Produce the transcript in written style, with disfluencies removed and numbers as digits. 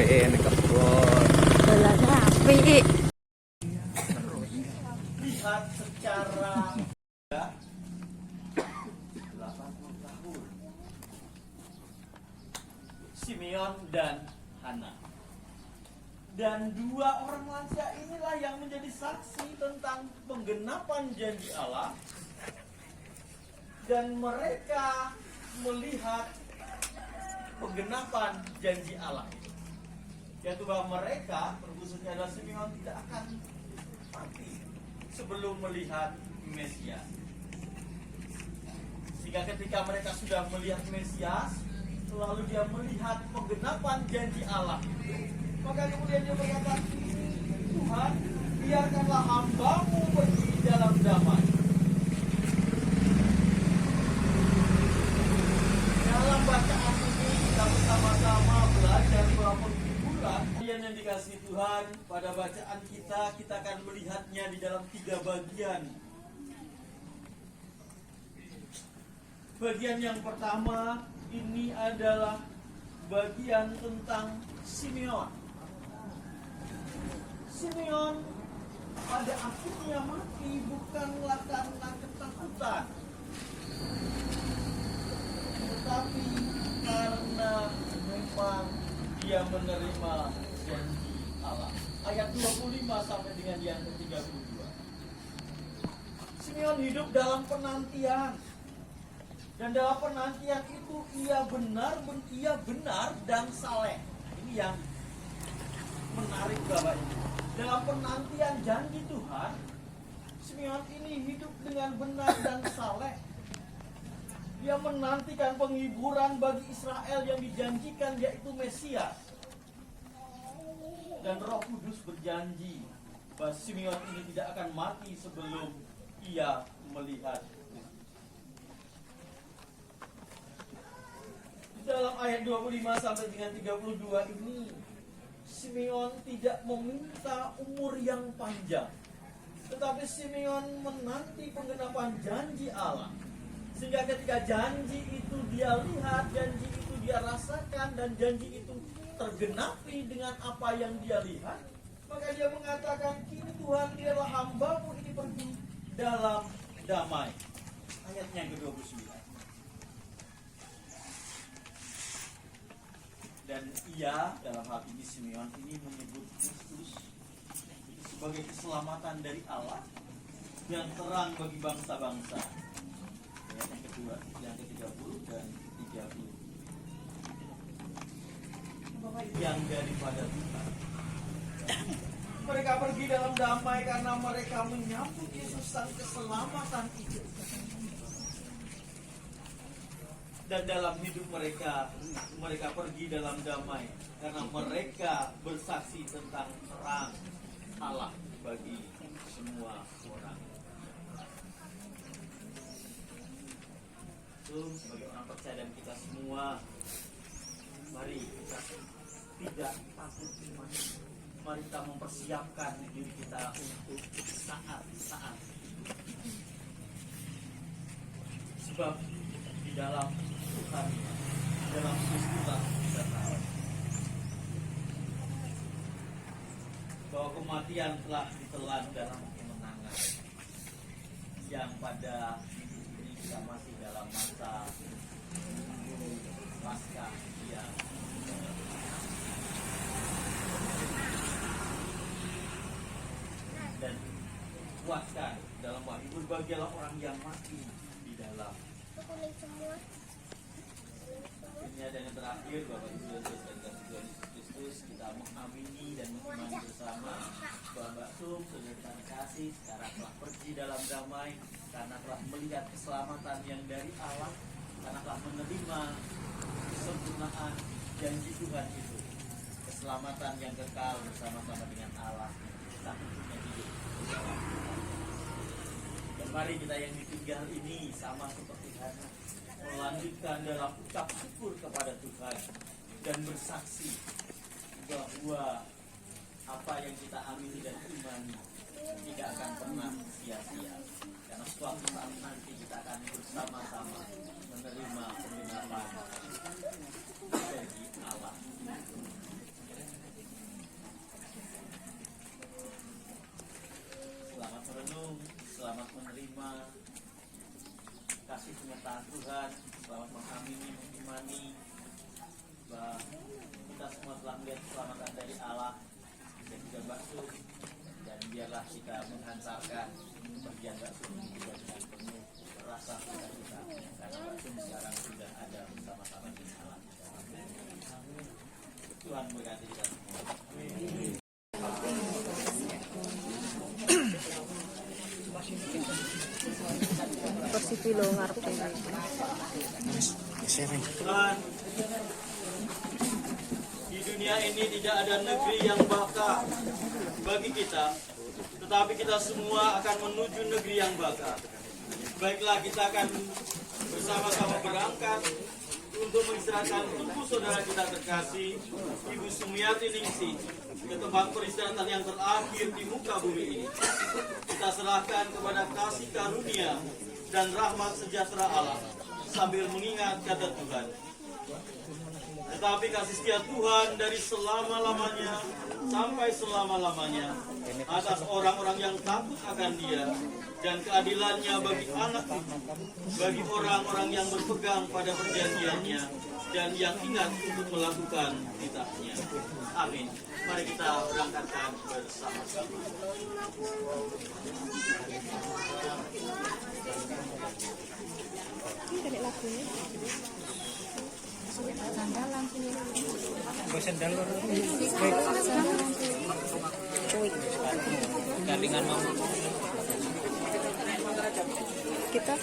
kemarin kebon bola api. Lihat secara 80 tahun Simeon dan Hana. Dan dua orang lansia inilah yang menjadi saksi tentang penggenapan janji Allah. Dan mereka melihat penggenapan janji Allah itu, yaitu bahwa mereka, khususnya adalah Simeon, tidak akan mati sebelum melihat Mesias. Sehingga ketika mereka sudah melihat Mesias, lalu dia melihat penggenapan janji Allah, maka kemudian dia berkata, Tuhan, biarkanlah hamba-Mu pergi dalam damai. Dalam bacaan ini kita bersama-sama belajar bahwa penghiburan yang dikasih Tuhan. Pada bacaan kita akan melihatnya di dalam 3 bagian. Bagian yang pertama ini adalah bagian tentang Simeon. Simeon pada akhirnya mati bukanlah karena ketakutan, tetapi karena memang dia menerima janji Allah. Ayat 25 sampai dengan yang ke-32. Simeon hidup dalam penantian. Dan dalam penantian itu ia benar dan saleh. Ini yang menarik Bapak Ibu. Dalam penantian janji Tuhan, Simeon ini hidup dengan benar dan saleh. Dia menantikan penghiburan bagi Israel yang dijanjikan, yaitu Mesias. Dan Roh Kudus berjanji bahwa Simeon ini tidak akan mati sebelum ia melihat. Dalam ayat 25 sampai dengan 32 ini, Simeon tidak meminta umur yang panjang, tetapi Simeon menanti penggenapan janji Allah. Sehingga ketika janji itu dia lihat, janji itu dia rasakan, dan janji itu tergenapi dengan apa yang dia lihat, maka dia mengatakan, kini Tuhan, biarlah hamba-Mu ini pergi dalam damai. Ayatnya yang ke-29. Dan ia, dalam hal ini Simeon ini menyebut Kristus sebagai keselamatan dari Allah yang terang bagi bangsa-bangsa. Ayat yang kedua, yang ke-30 dan 30. Yang daripada Tuhan. Mereka pergi dalam damai karena mereka menyambut Yesus sang keselamatan itu. Dan dalam hidup mereka pergi dalam damai karena mereka bersaksi tentang terang Allah bagi semua orang. Itu sebagai orang percaya dan kita semua, mari kita tidak takut iman. Mari kita mempersiapkan diri kita untuk saat-saat itu. Sebab di dalam Tuhan, dalam Kristus kita tahu bahwa kematian telah ditelan dalam kemenangan. Yang pada ini kita masih dalam masa Paskah yang dan kuatkan dalam wahyu, berbahagialah orang yang mati di dalam. Ini ada yang terakhir, Bapak Ibu dan Saudara Tuhan Yesus Kristus, kita mengamini dan mengimani bersama bahwa Mbak Tum, saudara kasih, sekarang telah pergi dalam damai karena telah melihat keselamatan yang dari Allah, karena telah menerima kesempurnaan janji Tuhan itu, keselamatan yang kekal bersama-sama dengan Allah. Kita punya hidup bersama Tuhan. Dan mari kita yang ditinggal ini sama seperti Hana, melanjutkan dalam ucap syukur kepada Tuhan dan bersaksi bahwa apa yang kita amini dan imani tidak akan pernah sia-sia, karena suatu saat nanti kita akan bersama-sama menerima penggenapan janji Allah. mengamini, mengimani bahwa kita semua telah melihat keselamatan dari Allah dan juga Mbak Sum, dan biarlah kita menghantarkan kepergian Mbak Sum ini juga dengan penuh rasa sukacita karena Mbak Sum sekarang sudah ada bersama-sama dengan Allah. Tuhan berkati kita semua. Persipilo ngarep Tuhan, di dunia ini tidak ada negeri yang baka bagi kita, tetapi kita semua akan menuju negeri yang baka. Baiklah, kita akan bersama-sama berangkat untuk mengistirahatkan tubuh saudara kita terkasih, Ibu Sumiati Ningsih, ke tempat peristirahatan yang terakhir di muka bumi ini. Kita serahkan kepada kasih karunia dan rahmat sejahtera Allah sambil mengingat kata Tuhan. Tetapi kasih setia Tuhan dari selama-lamanya sampai selama-lamanya atas orang-orang yang takut akan Dia, dan keadilannya bagi anak itu, bagi orang-orang yang berpegang pada perjanjiannya dan yang ingat untuk melakukan titahnya. Amin. Mari kita berangkatkan bersama-sama. ini kadek lagunya sandalan Sendal gandengan mama. kita